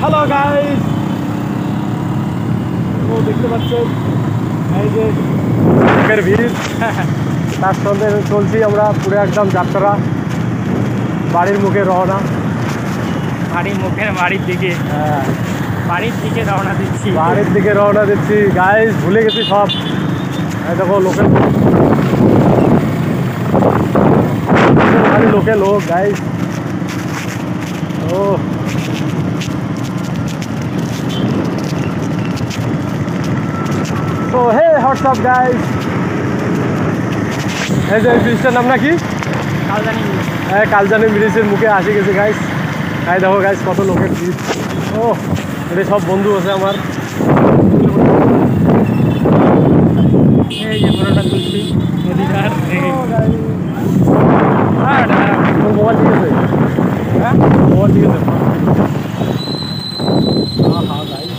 Hello guys, দেখতে পাচ্ছেন এই যে লোকের ভিড়, তার সঙ্গে চলছি আমরা পুরো একদম যাত্রা বাড়ির মুখে রওনা। বাড়ির দিকে রওনা দিচ্ছি। গাইস ভুলে গেছি সব। দেখো লোকের লোক গাইস। ও তো হে হোয়াটসঅ্যাপ গাইস। এই যে ব্রিজটার নাম নাকি? কালজানি ব্রিজের মুখে আসে গেছে গাইস। তাই দেখো গাইস কত লোকের ভিড়। ও এটা সব বন্ধু আছে আমার। এই যে পুরোটা তুলছি নদীঘাট। মোবাইল ঠিক আছে? হ্যাঁ মোবাইল ঠিক আছে। হ্যাঁ গাইস।